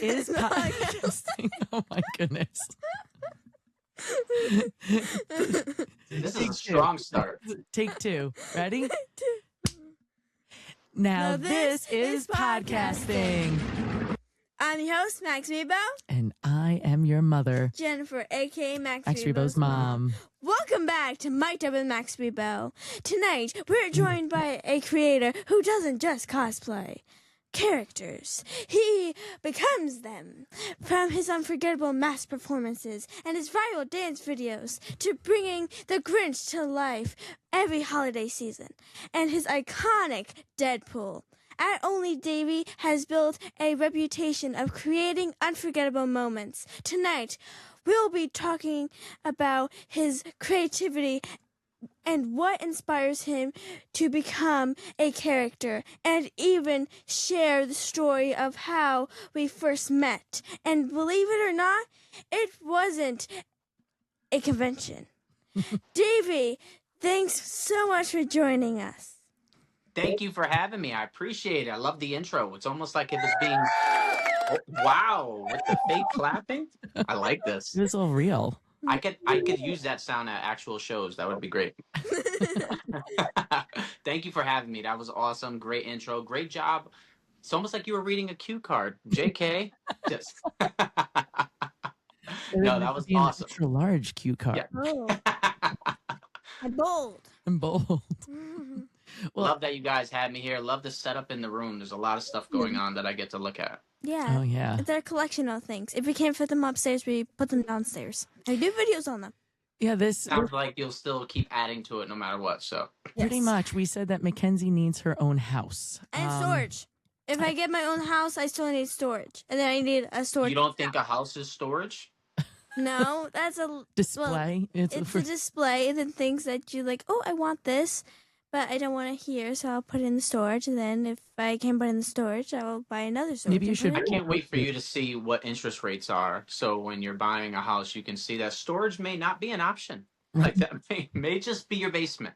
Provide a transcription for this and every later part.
is podcasting. Oh my goodness. This is a strong start. Take two. Ready? Now this is podcasting. I'm your host, Macsrebo. And I am your mother, Jennifer, a.k.a. Macsrebo's mom. Welcome back to Mic'd Up with Macsrebo. Tonight, we're joined by a creator who doesn't just cosplay characters. He becomes them. From his unforgettable mask performances and his viral dance videos to bringing the Grinch to life every holiday season and his iconic Deadpool. At Only Davey has built a reputation of creating unforgettable moments. Tonight, we'll be talking about his creativity and what inspires him to become a character, and even share the story of how we first met. And believe it or not, it wasn't a convention. Davey, thanks so much for joining us. Thank you for having me. I appreciate it. I love the intro. It's almost like it was being... Oh, wow, with the fake clapping? I like this. It's all real. I could use that sound at actual shows. That would be great. Thank you for having me. That was awesome. Great intro. Great job. It's almost like you were reading a cue card. JK. Just... No, that was awesome. Extra large cue card. Yeah. Oh. And bold. And bold. Well, love that you guys had me here. Love the setup in the room. There's a lot of stuff going on that I get to look at. Yeah. Oh, yeah. They're a collection of things. If we can't fit them upstairs, we put them downstairs. I do videos on them. Yeah, this sounds like you'll still keep adding to it no matter what. So pretty much, we said that Mackenzie needs her own house and storage. If I get my own house, I still need storage, and then I need a storage. You don't think a house is storage? No, that's a display. Well, it's a display, and then things that you like. Oh, I want this, but I don't want it here, so I'll put it in the storage. And then if I can't put it in the storage, I will buy another storage. Maybe you should. I can't wait for you to see what interest rates are. So when you're buying a house, you can see that storage may not be an option. Like that may just be your basement.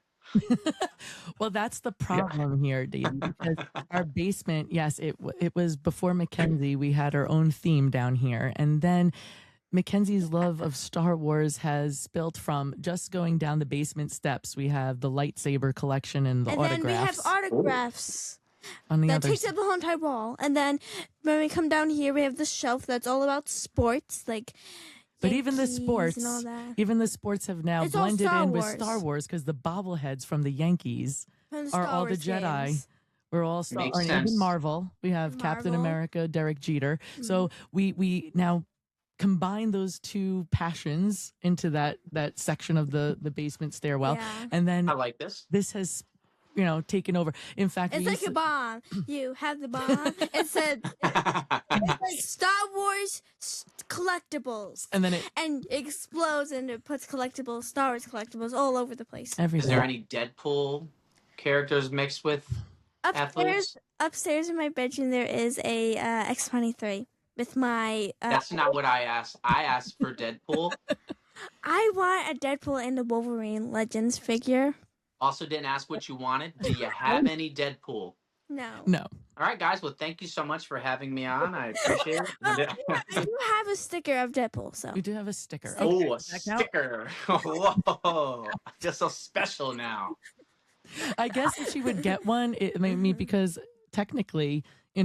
Well, that's the problem here, Dave, because our basement, yes, it was before Mackenzie. We had our own theme down here. And then Mackenzie's love of Star Wars has built from just going down the basement steps. We have the lightsaber collection and the autographs. And then we have autographs. On the that other takes up the whole entire wall. And then when we come down here, we have the shelf that's all about sports, like but even the sports, have now blended in with Star Wars because the bobbleheads from the Yankees are all the Jedi. Games. We're all Star Wars. Even Marvel. We have Captain America, Derek Jeter. Mm-hmm. So we now combine those two passions into that section of the basement stairwell. Yeah. And then I like this. This has taken over. In fact, it's like a bomb. You have the bomb. It's like Star Wars collectibles, and then it explodes and it puts collectibles, Star Wars collectibles, all over the place. Everywhere. Is there any Deadpool characters mixed with athletes? Upstairs in my bedroom, there is a X-23 with my. That's not what I asked. I asked for Deadpool. I want a Deadpool and a Wolverine Legends figure. Also didn't ask what you wanted. Do you have any Deadpool? No. All right, guys. Well, thank you so much for having me on. I appreciate it. I do have a sticker of Deadpool, so. We do have a sticker. Oh, a sticker. Whoa. I feel so special now. I guess if she would get one, it made me, because technically, it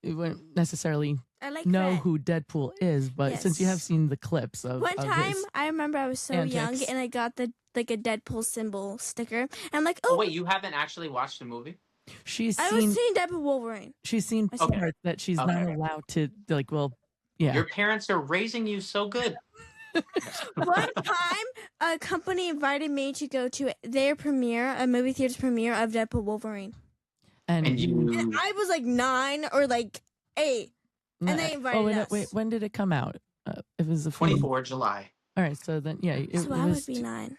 wouldn't necessarily know who Deadpool is, but since you have seen the clips of one time, I remember I was so young and I got a Deadpool symbol sticker. And I'm like, oh wait, you haven't actually watched the movie? I was seeing Deadpool Wolverine. She's seen parts that she's not allowed to, Your parents are raising you so good. One time, a company invited me to go to their premiere, a movie theater's premiere of Deadpool Wolverine. And I was like 9 or like 8. And they invited us. Wait, when did it come out? It was the 24 July. All right, so then, so I would be 9.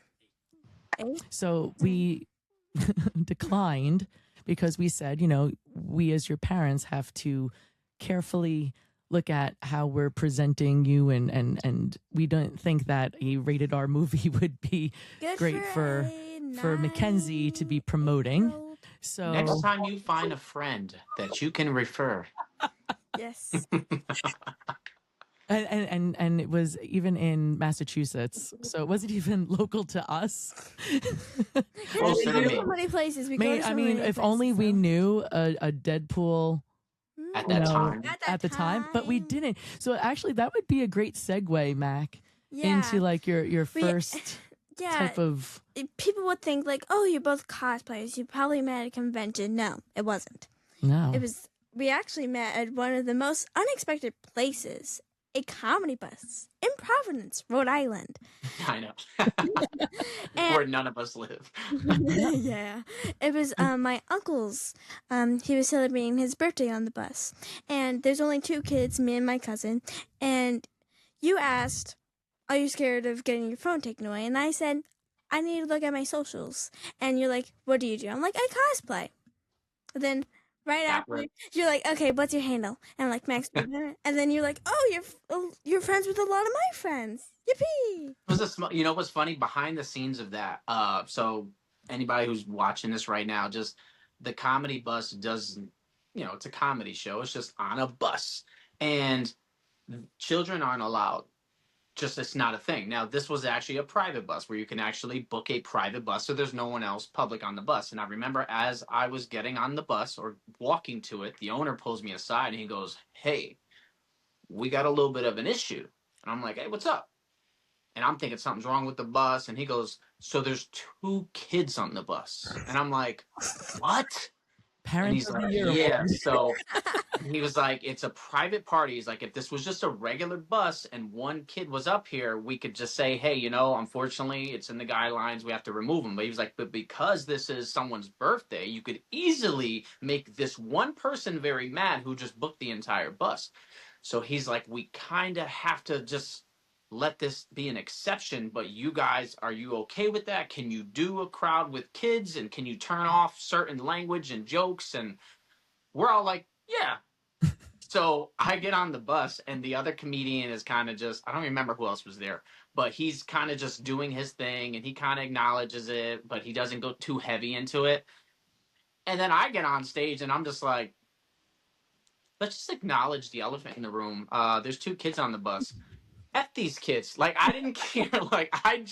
8? So we declined because we said, we as your parents have to carefully look at how we're presenting you, and we don't think that a rated R movie would be great for Mackenzie to be promoting. So next time you find a friend that you can refer, Yes. And it was even in Massachusetts, so it wasn't even local to us. Closer to me. So many places. If only we knew a Deadpool at that time. At the time, but we didn't. So actually, that would be a great segue, Mac, into like your first type of. People would think like, oh, you're both cosplayers. You probably met at a convention. No, it wasn't. No, it was. We actually met at one of the most unexpected places. A comedy bus in Providence, Rhode Island. I know. Where none of us live. Yeah. It was my uncle's. He was celebrating his birthday on the bus. And there's only 2 kids, me and my cousin. And you asked, are you scared of getting your phone taken away? And I said, I need to look at my socials. And you're like, what do? I'm like, I cosplay. And then right after, you're like, okay, what's your handle? And I'm like, Max. And then you're like, oh, you're friends with a lot of my friends. Yippee! You know what's funny? Behind the scenes of that, so anybody who's watching this right now, just the comedy bus doesn't, it's a comedy show. It's just on a bus. And children aren't allowed. Just it's not a thing. Now, this was actually a private bus where you can actually book a private bus, so there's no one else public on the bus. And I remember as I was getting on the bus or walking to it, the owner pulls me aside and he goes, hey, we got a little bit of an issue. And I'm like, hey, what's up? And I'm thinking something's wrong with the bus. And he goes, so there's 2 kids on the bus. And I'm like, what? Parents and he's like, yeah. So he was like, it's a private party. He's like, if this was just a regular bus and 1 kid was up here, we could just say, hey, unfortunately, it's in the guidelines. We have to remove him. But he was like, but because this is someone's birthday, you could easily make this one person very mad who just booked the entire bus. So he's like, we kind of have to just let this be an exception, but you guys, are you okay with that? Can you do a crowd with kids, and can you turn off certain language and jokes? And we're all like, yeah. So I get on the bus, and the other comedian is kind of just, I don't remember who else was there, but he's kind of just doing his thing, and he kind of acknowledges it, but he doesn't go too heavy into it. And then I get on stage, and I'm just like, let's just acknowledge the elephant in the room. There's 2 kids on the bus. F these kids. Like, I didn't care. Like, I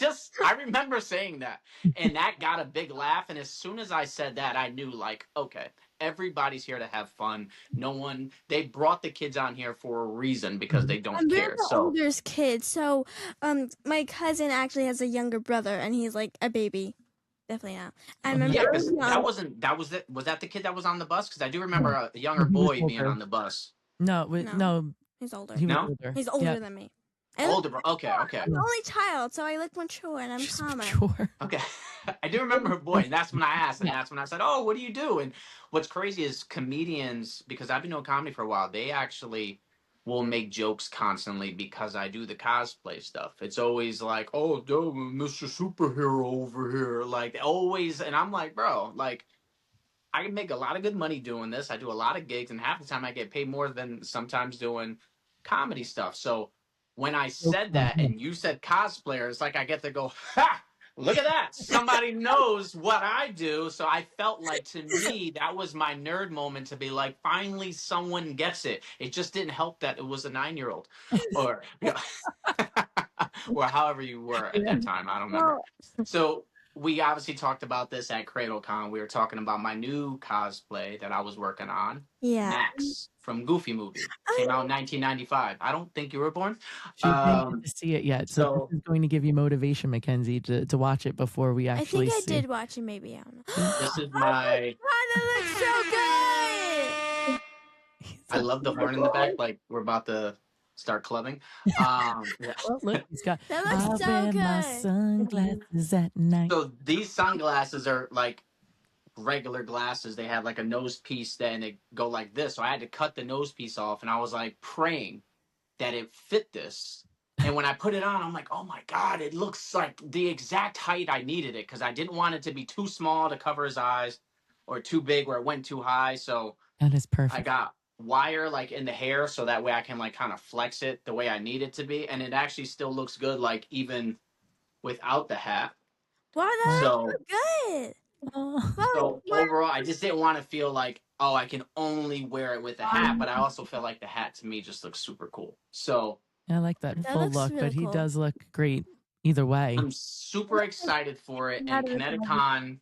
remember saying that. And that got a big laugh. And as soon as I said that, I knew, like, okay, everybody's here to have fun. They brought the kids on here for a reason because they don't care. We're the oldest kids. So, my cousin actually has a younger brother, and he's like a baby. Definitely not. I remember. Yeah, was that the kid that was on the bus? Because I do remember a younger boy being on the bus. No. He's older. He's older than me. Older, okay. I'm the only child, so I look mature and I'm calmer. Mature. Okay. I do remember a boy, and that's when I asked, and that's when I said, oh, what do you do? And what's crazy is comedians, because I've been doing comedy for a while, they actually will make jokes constantly because I do the cosplay stuff. It's always like, oh, Mr. Superhero over here. Like, always, and I'm like, bro, like, I can make a lot of good money doing this. I do a lot of gigs, and half the time I get paid more than sometimes doing comedy stuff. So when I said that and you said cosplayer, it's like I get to go, ha! Look at that. Somebody knows what I do. So I felt like, to me, that was my nerd moment to be like, finally someone gets it. It just didn't help that it was a 9-year-old or, or however you were at that time. I don't remember. So we obviously talked about this at CradleCon. We were talking about my new cosplay that I was working on. Yeah. Max from Goofy Movie. Came out in 1995. I don't think you were born. She didn't get to see it yet. So this is going to give you motivation, Mackenzie, to watch it before we actually I did watch it, maybe. I don't know. This is my... Oh, that looks so good! I love the horn in the back, like we're about to start clubbing. Yeah. Well, look, he's got, that looks so good. My sunglasses at night. So these sunglasses are like regular glasses. They have like a nose piece and they go like this. So I had to cut the nose piece off, and I was like praying that it fit this. And when I put it on, I'm like, oh my God, it looks like the exact height I needed it, because I didn't want it to be too small to cover his eyes or too big where it went too high. So that is perfect. I got wire like in the hair so that way I can like kind of flex it the way I need it to be, and it actually still looks good like even without the hat. Wow, that's so good. So overall, I just didn't want to feel like oh, I can only wear it with a hat, but I also feel like the hat to me just looks super cool. So I like that full look, really but he does look great either way. I'm super excited for it, and ConnectiCon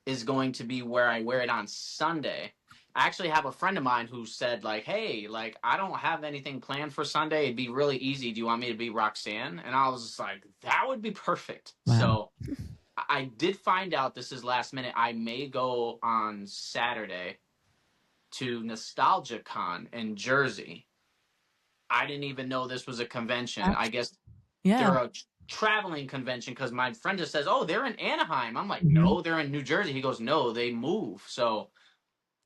is going to be where I wear it on Sunday. I actually have a friend of mine who said, like, hey, like, I don't have anything planned for Sunday. It'd be really easy. Do you want me to be Roxanne? And I was just like, that would be perfect. Wow. So I did find out, this is last minute, I may go on Saturday to Nostalgia Con in Jersey. I didn't even know this was a convention. I guess they're a traveling convention, because my friend just says, oh, they're in Anaheim. I'm like, no, they're in New Jersey. He goes, no, they move. So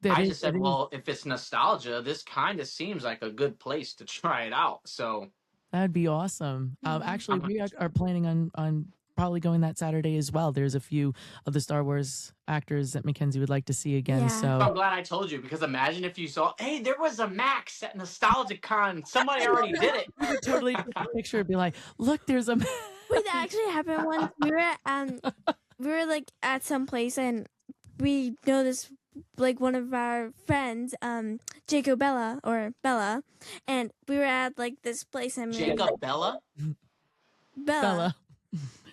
I just said, well, if it's nostalgia, this kind of seems like a good place to try it out. So that'd be awesome. Actually, we are planning on probably going that Saturday as well. There's a few of the Star Wars actors that Mackenzie would like to see again. So I'm glad I told you, because imagine if you saw, hey, there was a Max at Nostalgia Con. Somebody already did it. You would totally take a picture and be like, look, there's a Max. Wait, that actually happened once. We were like at some place, and we know this, like, one of our friends, Jacob Bella, and we were at like this place. And Jacob Bella? Bella.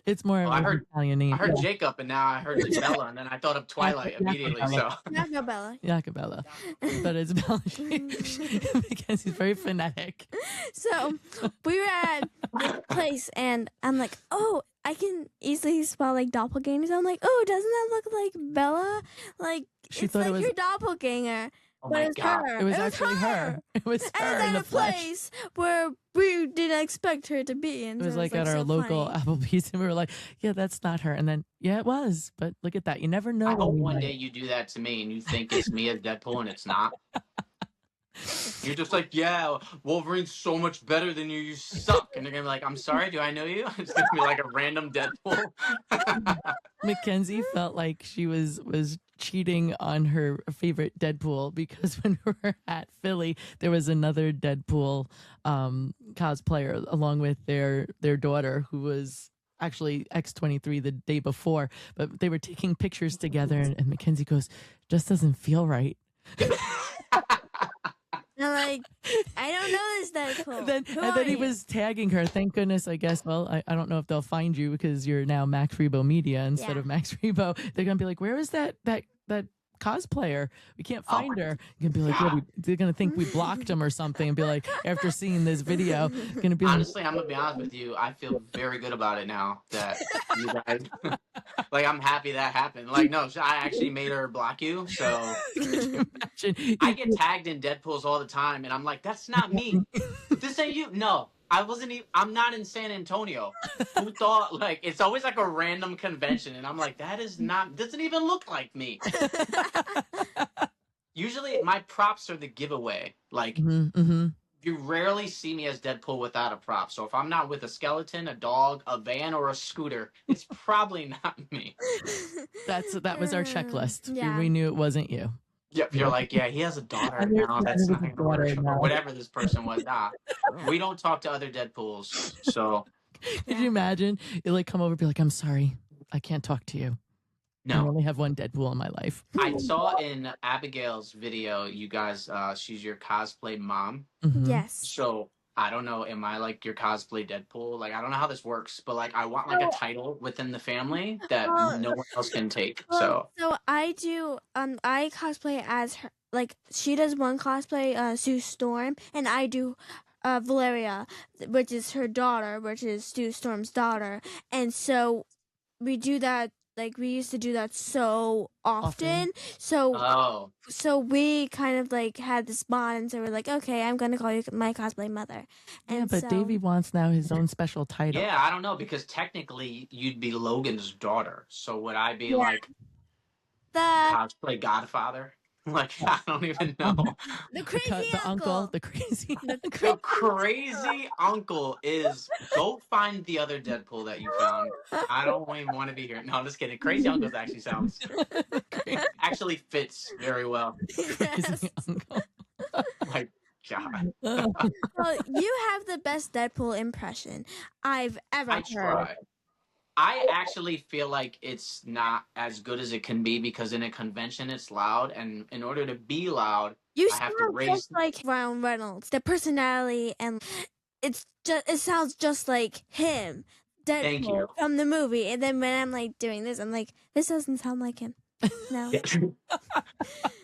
It's more of an Italian name. I heard Jacob, and now I heard Bella, and then I thought of Twilight immediately. So Jacobella. But it's Bella. Mackenzie's very phonetic. So we were at this place, and I'm like, oh, I can easily spell like doppelgangers. I'm like, oh, doesn't that look like Bella? Like, she it's thought like it was your doppelganger. Oh my God. It was actually her. It was her and in the a flesh. place where we didn't expect her to be. And it was like at our local Applebee's, and we were like, yeah, that's not her. And then, yeah, it was. But look at that. You never know. I hope one day you do that to me and you think it's me as Deadpool and it's not. You're just like, yeah, Wolverine's so much better than you. You suck. And they're going to be like, I'm sorry, do I know you? It's going to be like a random Deadpool. Mackenzie felt like she was cheating on her favorite Deadpool, because when we were at Philly, there was another Deadpool cosplayer along with their daughter, who was actually X-23 the day before, but they were taking pictures together, and Mackenzie goes, just doesn't feel right. I'm like, I don't know this Deadpool. Then he was tagging her. Thank goodness, I guess. Well, I don't know if they'll find you, because you're now Macsrebo Media instead of Macsrebo. They're going to be like, where is that cosplayer? We can't find her. You're going to be like, yeah, they're going to think we blocked him or something, and be like, after seeing this video, going to be honestly, I'm going to be honest with you. I feel very good about it now that you guys, like, I'm happy that happened. Like, no, I actually made her block you. So I get tagged in Deadpools all the time, and I'm like, that's not me. This ain't you. No. I'm not in San Antonio. Who thought, like, it's always like a random convention, and I'm like, doesn't even look like me. Usually my props are the giveaway. Like, you rarely see me as Deadpool without a prop. So if I'm not with a skeleton, a dog, a van, or a scooter, it's probably not me. That was our checklist. Yeah. We knew it wasn't you. Yep, you're like, yeah, he has a daughter now. That's not going to work. Or whatever this person was. Nah, we don't talk to other Deadpools. So, could you imagine? You like come over and be like, I'm sorry, I can't talk to you. No, I only have one Deadpool in my life. I saw in Abigail's video, you guys, she's your cosplay mom. Yes. So I don't know, am I like your cosplay Deadpool? Like, I don't know how this works, but like, I want like a title within the family that no one else can take. So I do, I cosplay as her. Like, she does one cosplay, Sue Storm, and I do Valeria, which is her daughter, which is Sue Storm's daughter. And so we do that. Like, we used to do that so often. So we kind of like had this bond, and so we're like, okay, I'm gonna call you my cosplay mother. And yeah, but Davey wants now his own special title. Yeah, I don't know, because technically you'd be Logan's daughter. So would I be like the cosplay godfather? Like, I don't even know. The crazy uncle. The crazy uncle. The crazy uncle is, go find the other Deadpool that you found. I don't even want to be here. No, I'm just kidding. Crazy uncles actually sounds, actually fits very well. Crazy uncle. My God. Well, you have the best Deadpool impression I've ever heard. I actually feel like it's not as good as it can be because in a convention it's loud, and in order to be loud, You I have to sound raise. just like Ryan Reynolds, the personality, and it sounds just like him, Thank you. Deadpool from the movie. And then when I'm like doing this, I'm like, this doesn't sound like him. No.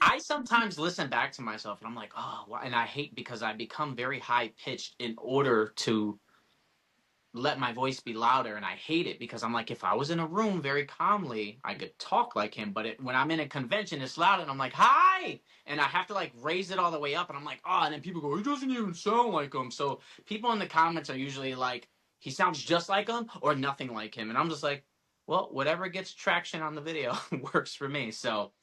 I sometimes listen back to myself and I'm like, oh, why? And I hate because I become very high pitched in order to let my voice be louder, and I hate it because I'm like, if I was in a room very calmly, I could talk like him. But when I'm in a convention, it's loud, and I'm like, hi, and I have to like raise it all the way up, and I'm like, oh, and then people go, he doesn't even sound like him. So people in the comments are usually like, he sounds just like him or nothing like him, and I'm just like, well, whatever gets traction on the video works for me. So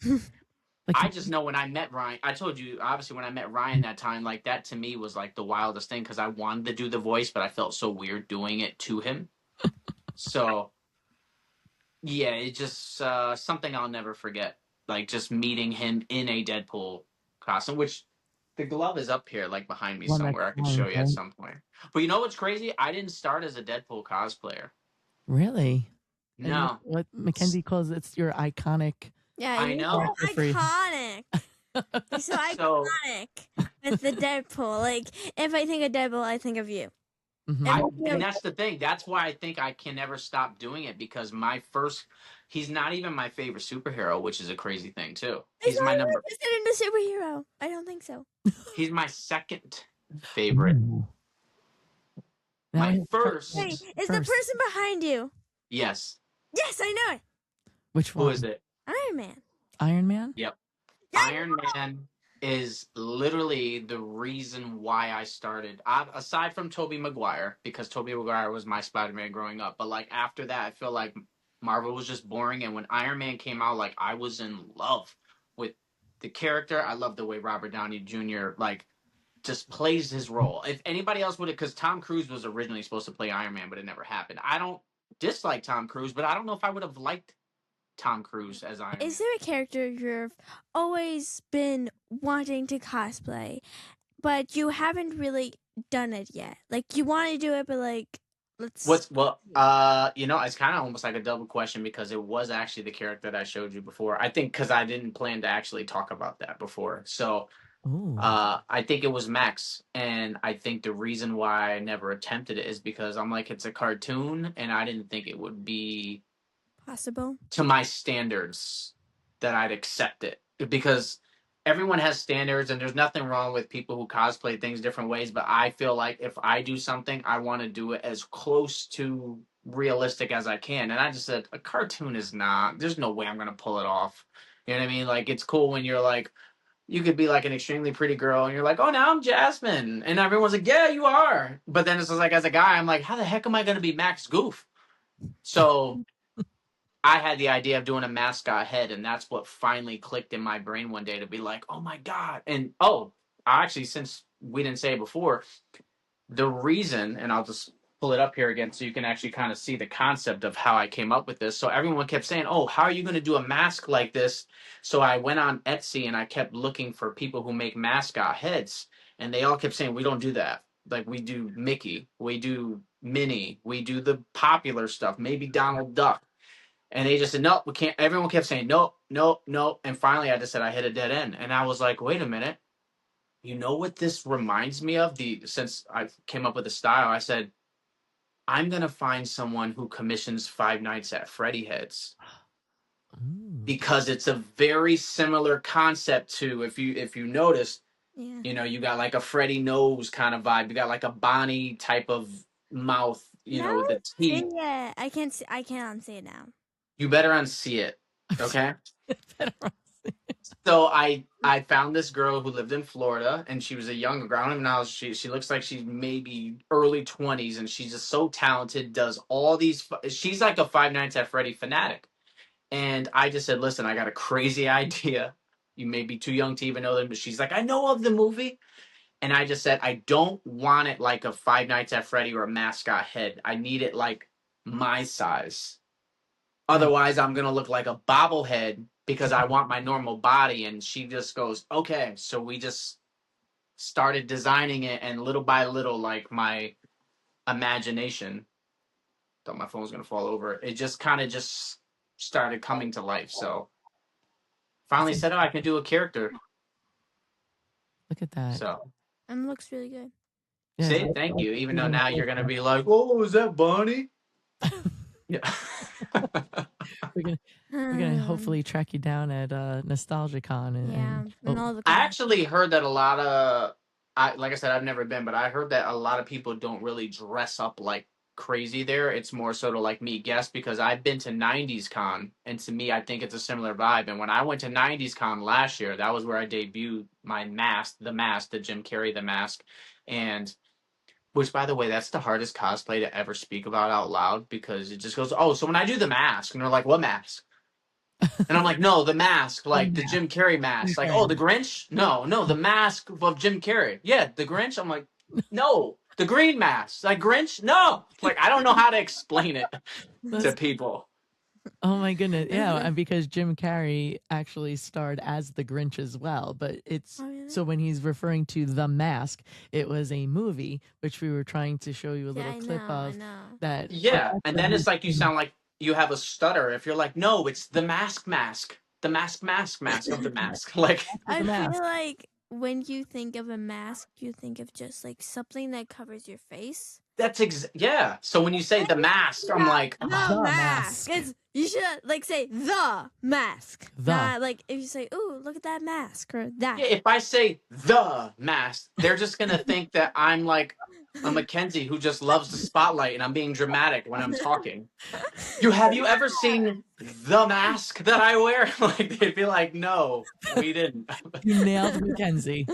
I just know when I met Ryan, I told you, obviously, when I met Ryan that time, like that to me was like the wildest thing because I wanted to do the voice, but I felt so weird doing it to him. So, yeah, it's just something I'll never forget. Like just meeting him in a Deadpool costume, which the glove is up here, like behind me somewhere. I can show you at some point. But you know what's crazy? I didn't start as a Deadpool cosplayer. Really? No. What Mackenzie calls it's your iconic. Yeah, I know. Iconic. You're so iconic with the Deadpool. Like, if I think of Deadpool, I think of you. Mm-hmm. And that's the thing. That's why I think I can never stop doing it because he's not even my favorite superhero, which is a crazy thing too. He's my number. Considered a superhero? I don't think so. He's my second favorite. Ooh. My first. Wait, is the person behind you? Yes. Yes, I know it. Which one? Who is it? Iron Man. Iron Man? Yep. Iron Man is literally the reason why I started. Aside from Tobey Maguire, because Tobey Maguire was my Spider-Man growing up. But like after that, I feel like Marvel was just boring. And when Iron Man came out, like I was in love with the character. I love the way Robert Downey Jr. like just plays his role. If anybody else would have, because Tom Cruise was originally supposed to play Iron Man, but it never happened. I don't dislike Tom Cruise, but I don't know if I would have liked Tom Cruise as Iron Man. Is there a character you've always been wanting to cosplay, but you haven't really done it yet? Like you want to do it, but like it's kind of almost like a double question because it was actually the character that I showed you before. I think because I didn't plan to actually talk about that before. So I think it was Max, and I think the reason why I never attempted it is because I'm like, it's a cartoon, and I didn't think it would be possible to my standards that I'd accept it, because everyone has standards and there's nothing wrong with people who cosplay things different ways, but I feel like if I do something, I want to do it as close to realistic as I can. And I just said a cartoon is not, there's no way I'm going to pull it off. You know what I mean? Like it's cool when you're like, you could be like an extremely pretty girl and you're like, oh, now I'm Jasmine. And everyone's like, yeah, you are. But then it's just like, as a guy, I'm like, how the heck am I going to be Max Goof? So I had the idea of doing a mascot head, and that's what finally clicked in my brain one day to be like, oh my God. And actually, since we didn't say it before, the reason, and I'll just pull it up here again so you can actually kind of see the concept of how I came up with this. So everyone kept saying, oh, how are you going to do a mask like this? So I went on Etsy and I kept looking for people who make mascot heads, and they all kept saying, we don't do that. Like we do Mickey, we do Minnie, we do the popular stuff, maybe Donald Duck. And they just said, no, we can't. Everyone kept saying, no, no, no. And finally, I just said, I hit a dead end. And I was like, wait a minute. You know what this reminds me of? Since I came up with the style, I said, I'm going to find someone who commissions Five Nights at Freddy heads. Because it's a very similar concept to, if you notice, you got like a Freddy nose kind of vibe. You got like a Bonnie type of mouth, the teeth. Yeah, I can't unsee it now. You better unsee it, okay? So I found this girl who lived in Florida, and she was a young girl. I don't even know. She looks like she's maybe early 20s, and she's just so talented. Does all these. She's like a Five Nights at Freddy fanatic. And I just said, listen, I got a crazy idea. You may be too young to even know them, but she's like, I know of the movie. And I just said, I don't want it like a Five Nights at Freddy or a mascot head. I need it like my size. Otherwise, I'm going to look like a bobblehead because I want my normal body. And she just goes, okay. So we just started designing it, and little by little, like my imagination thought my phone was gonna fall over. It just kind of just started coming to life. So finally said, "Oh, I can do a character." Look at that. So and looks really good. Yeah, see, thank you. Even though now you're gonna be like, "Oh, is that Bonnie?" Yeah. we're gonna hopefully track you down at NostalgiaCon and all the I actually heard that a lot of like I said, I've never been, but I heard that a lot of people don't really dress up like crazy there. It's more sort of like me guess because I've been to 90s Con, and to me I think it's a similar vibe. And when I went to 90s Con last year, that was where I debuted my mask, the Jim Carrey the mask. And which, by the way, that's the hardest cosplay to ever speak about out loud because it just goes, oh, so when I do the mask, and they're like, what mask? And I'm like, no, the mask, like the Jim Carrey mask. Like, oh, the Grinch? No, the mask of Jim Carrey. Yeah, the Grinch? I'm like, no, the green mask. Like, Grinch? No. Like, I don't know how to explain it to people. Oh my goodness. Yeah, and because Jim Carrey actually starred as the Grinch as well, but it's so when he's referring to The Mask, it was a movie which we were trying to show you a little clip of that. Yeah, and then it's like you sound like you have a stutter if you're like, no, it's the mask, the mask of the mask. Like I feel like when you think of a mask, you think of just like something that covers your face. That's yeah. So when you say the mask, I'm like the mask. You should like say the mask. Not like if you say, "Ooh, look at that mask," or that. Yeah, if I say the mask, they're just gonna think that I'm like a Mackenzie who just loves the spotlight and I'm being dramatic when I'm talking. Have you ever seen the mask that I wear? Like they'd be like, no, we didn't. You nailed Mackenzie.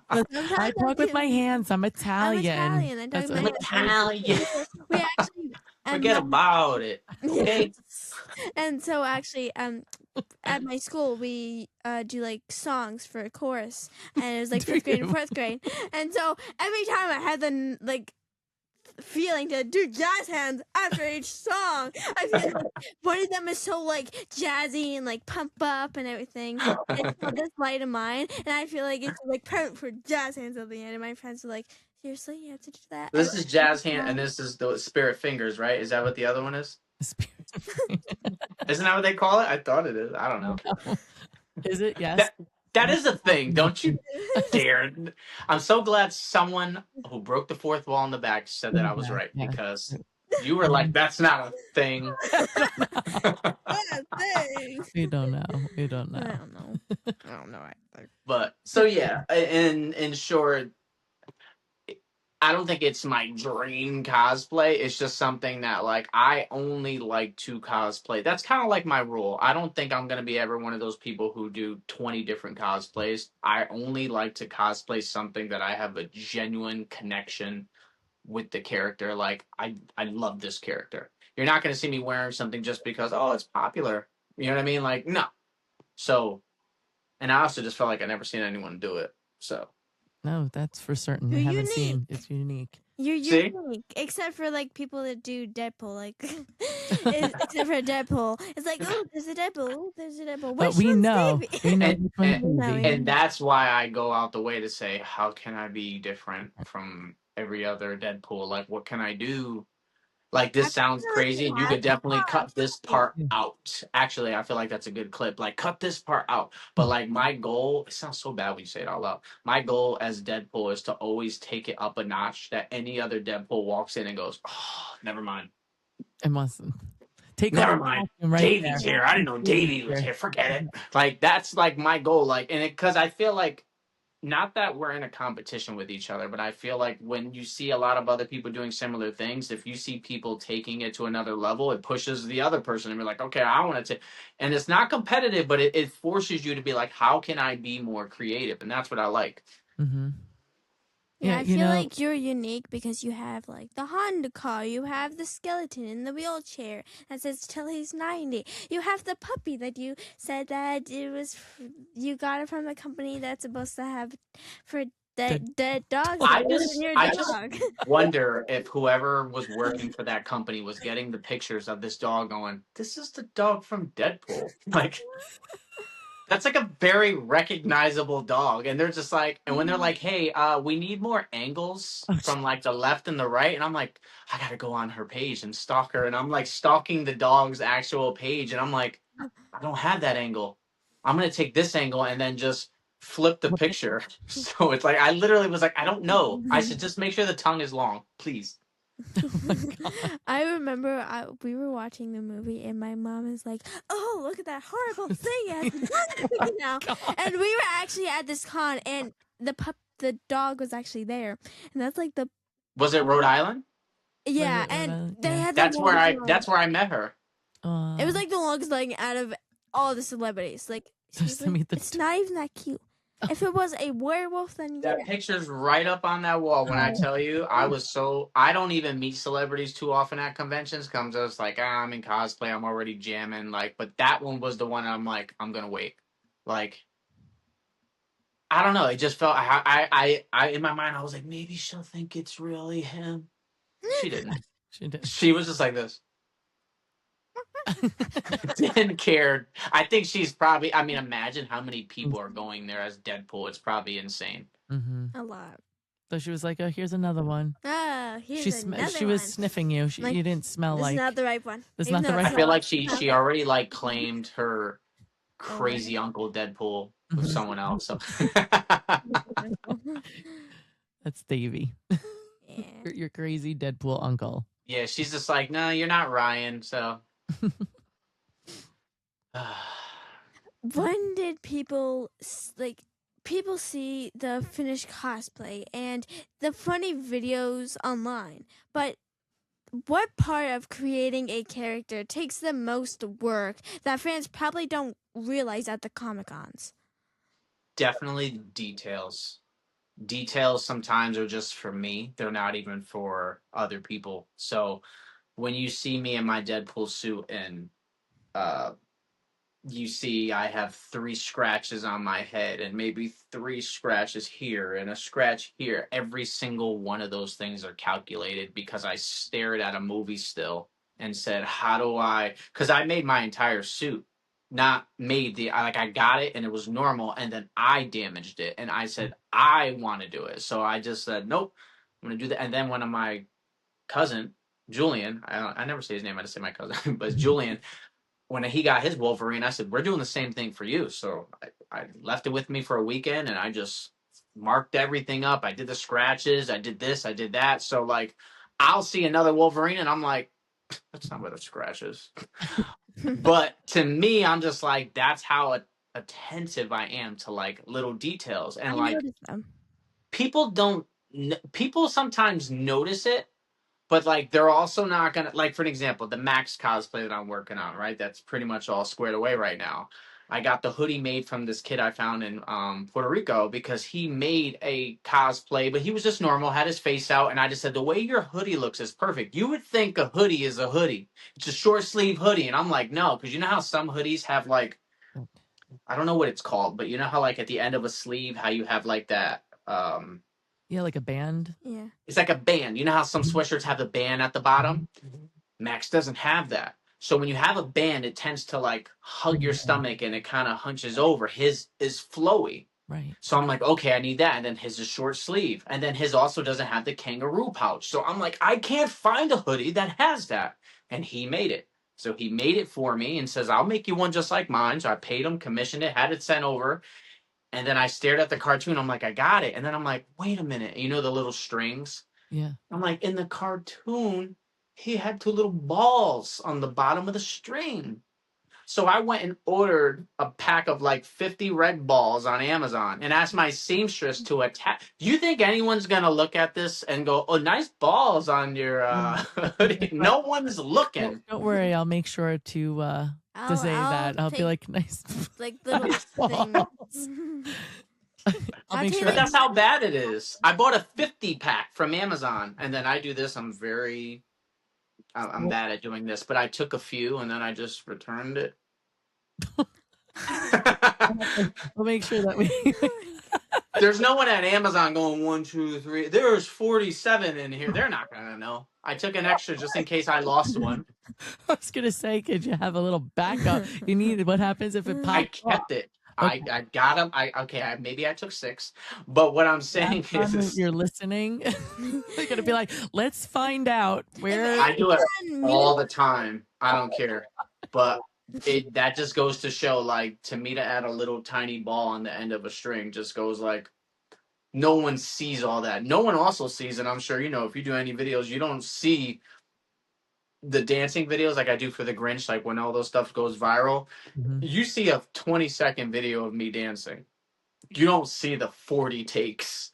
I talk with my hands. I'm Italian. I'm Italian. We actually forget about it. Okay. And so actually, at my school we do like songs for a chorus, and it was like 5th grade and 4th grade, and so every time I had the like feeling to do jazz hands after each song, I feel like one of them is so like jazzy and like pump up and everything. And so this light of mine, and I feel like it's like perfect for jazz hands at the end. And my friends were like, "Seriously, you have to do that?" This is jazz hand, and this is the spirit fingers, right? Is that what the other one is? Isn't that what they call it? I thought it is. I don't know. Is it? Yes. That is a thing. Don't you dare. I'm so glad someone who broke the fourth wall in the back said that I was right, because you were like, that's not a thing. We don't know. I don't know. But so yeah, in short, I don't think it's my dream cosplay. It's just something that, like, I only like to cosplay. That's kind of like my rule. I don't think I'm going to be ever one of those people who do 20 different cosplays. I only like to cosplay something that I have a genuine connection with the character. Like, I love this character. You're not going to see me wearing something just because, oh, it's popular. You know what I mean? Like, no. So, and I also just felt like I never seen anyone do it. So. No, that's for certain. I haven't seen. It's unique. You're unique, except for like people that do Deadpool. Like, except for Deadpool, it's like, oh, there's a Deadpool. There's a Deadpool. But we know, and that's why I go out the way to say, how can I be different from every other Deadpool? Like, what can I do? Like, this sounds crazy, and you could definitely cut this part out. Actually, I feel like that's a good clip. Like, cut this part out. But, like, my goal, it sounds so bad when you say it out loud. My goal as Deadpool is to always take it up a notch, that any other Deadpool walks in and goes, oh, never mind. It mustn't. Never mind. Davey's here. I didn't know Davey was here. Forget it. Like, that's, like, my goal. Like, and because I feel like, not that we're in a competition with each other, but I feel like when you see a lot of other people doing similar things, if you see people taking it to another level, it pushes the other person and be like, okay, I want to. And it's not competitive, but it forces you to be like, how can I be more creative? And that's what I like. Mm-hmm. Yeah, I feel like you're unique because you have like the Honda car, you have the skeleton in the wheelchair that says till he's 90. You have the puppy that you said that you got it from the company that's supposed to have for dead dogs. I just wonder if whoever was working for that company was getting the pictures of this dog going, this is the dog from Deadpool. Like, That's like a very recognizable dog. And they're just like, and when they're like, hey, we need more angles from like the left and the right. And I'm like, I got to go on her page and stalk her. And I'm like stalking the dog's actual page. And I'm like, I don't have that angle. I'm going to take this angle and then just flip the picture. So it's like, I literally was like, I don't know. I should just make sure the tongue is long, please. Oh I remember we were watching the movie and my mom is like, oh, look at that horrible thing. And we were actually at this con and the dog was actually there. And that's like Was it Rhode Island? Yeah, and they had that's where I met her. It was like the longest leg out of all the celebrities. Like, it's not even that cute. If it was a werewolf, then that picture's right up on that wall. When I tell you, I don't even meet celebrities too often at conventions. Comes just like, I'm in cosplay, I'm already jamming. Like, but that one was the one I'm like, I'm gonna wait. Like, I don't know. It just felt I in my mind I was like, maybe she'll think it's really him. She didn't. She was just like this. Didn't care. I think she's probably. I mean, imagine how many people are going there as Deadpool. It's probably insane. A lot. So she was like, "Oh, here's another one." Here's another one. She was sniffing you. You didn't smell this like. This is not the right one. This is not the right. I feel like she already like claimed her crazy uncle Deadpool with someone else. So. That's Davey. Yeah. Your crazy Deadpool uncle. Yeah, she's just like, no, you're not Ryan. So. When did people see the finished cosplay and the funny videos online? But what part of creating a character takes the most work that fans probably don't realize at the Comic-Cons? Definitely details. Details sometimes are just for me. They're not even for other people. So when you see me in my Deadpool suit and you see I have 3 scratches on my head and maybe 3 scratches here and a scratch here. Every single one of those things are calculated because I stared at a movie still and said, how do I, because I made my entire suit, not made I got it and it was normal and then I damaged it and I said, I want to do it. So I just said, nope, I'm going to do that. And then one of my cousin, Julian, I never say his name, I just say my cousin, but Julian, when he got his Wolverine, I said, we're doing the same thing for you. So I left it with me for a weekend and I just marked everything up. I did the scratches. I did this. I did that. So like, I'll see another Wolverine and I'm like, that's not what a scratch is. But to me, I'm just like, that's how attentive I am to like little details. And like, people sometimes notice it. But, like, they're also not going to, like, for an example, the Max cosplay that I'm working on, right? That's pretty much all squared away right now. I got the hoodie made from this kid I found in Puerto Rico because he made a cosplay, but he was just normal, had his face out. And I just said, the way your hoodie looks is perfect. You would think a hoodie is a hoodie. It's a short sleeve hoodie. And I'm like, no, because you know how some hoodies have, like, I don't know what it's called, but you know how, like, at the end of a sleeve, how you have, like, that... Yeah, like a band. Yeah. It's like a band. You know how some sweatshirts have the band at the bottom? Max doesn't have that. So when you have a band, it tends to like hug your stomach and it kind of hunches over. His is flowy. Right. So I'm like, okay, I need that. And then his is short sleeve. And then his also doesn't have the kangaroo pouch. So I'm like, I can't find a hoodie that has that. And he made it. So he made it for me and says, I'll make you one just like mine. So I paid him, commissioned it, had it sent over. And then I stared at the cartoon. I'm like, I got it. And then I'm like, wait a minute. You know the little strings? Yeah. I'm like, in the cartoon, he had 2 little balls on the bottom of the string. So I went and ordered a pack of like 50 red balls on Amazon and asked my seamstress to attach. Do you think anyone's going to look at this and go, oh, nice balls on your hoodie? No one's looking. Don't worry. I'll make sure to say that. I'll be like, nice. Like little things. I'll make sure. But that's how bad it is. I bought a 50 pack from Amazon and then I do this. I'm bad at doing this, but I took a few and then I just returned it. We'll make sure that we. There's no one at Amazon going 1, 2, 3. There's 47 in here. They're not gonna know. I took an extra just in case I lost one. I was gonna say, could you have a little backup? You need. What happens if it pops? I kept it. I got them. Maybe I took 6, but what I'm saying is, you're listening. They're gonna be like, let's find out where. I do it all the time. I don't care, but that just goes to show, like, to me, to add a little tiny ball on the end of a string just goes like, no one sees all that. No one also sees, and I'm sure if you do any videos, you don't see the dancing videos like I do for the Grinch, like when all those stuff goes viral. You see a 20-second video of me dancing. You don't see the 40 takes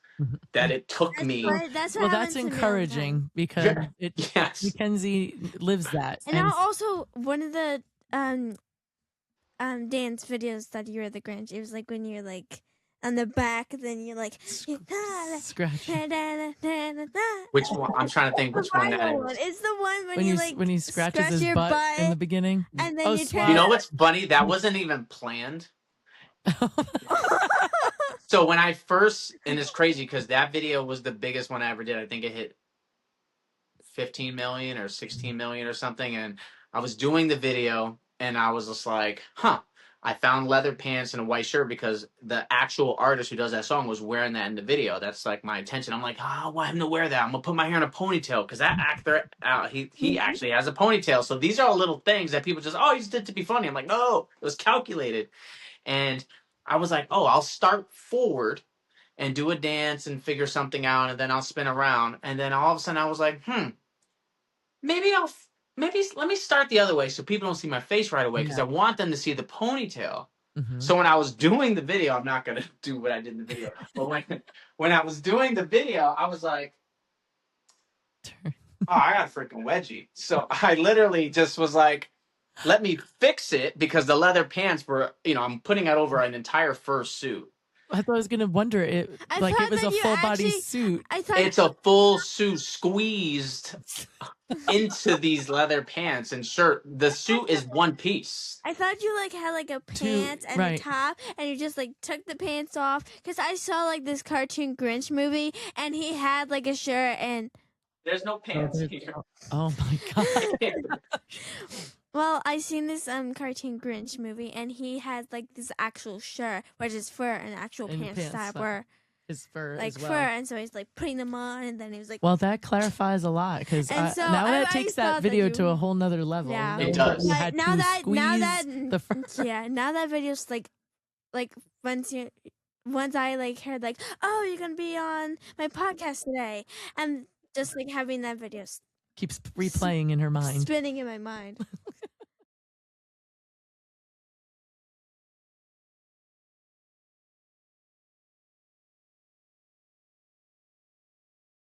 that it took me. That's encouraging because Mackenzie lives that. And now also one of the dance videos that you're the Grinch, it was like when you're like on the back, then you're like scratch. Which one? I'm trying to think which one that is. It's the one when he scratches his butt in the beginning. And then you know what's funny? That wasn't even planned. So when I first, and it's crazy because that video was the biggest one I ever did. I think it hit 15 million or 16 million or something. And I was doing the video and I was just like, I found leather pants and a white shirt because the actual artist who does that song was wearing that in the video. That's like my intention. I'm like, I want him to wear that. I'm gonna put my hair in a ponytail because that actor, he actually has a ponytail. So these are all little things that people just, he just did to be funny. I'm like, no, it was calculated. And I was like, I'll start forward and do a dance and figure something out, and then I'll spin around. And then all of a sudden I was like, maybe let me start the other way so people don't see my face right away because I want them to see the ponytail. So when I was doing the video, I'm not going to do what I did in the video. But when I was doing the video, I was like, I got a freaking wedgie. So I literally just was like, let me fix it because the leather pants were, I'm putting it over an entire fur suit. I thought I was going to wonder it was a full body suit. It's a full suit squeezed into these leather pants and shirt. The suit is one piece. I thought you had a pants and a top, and you just took the pants off because I saw this cartoon Grinch movie, and he had a shirt and there's no pants here. Oh my god. Well, I seen this cartoon Grinch movie, and he has this actual shirt, which is fur, and actual pants that were his fur, as well. Fur, and so he's putting them on, and then he was well, that clarifies a lot because now that takes that video to a whole nother level. Yeah, it does. Now that video's once I heard you're gonna be on my podcast today, and just having that video keeps replaying in her mind, spinning in my mind.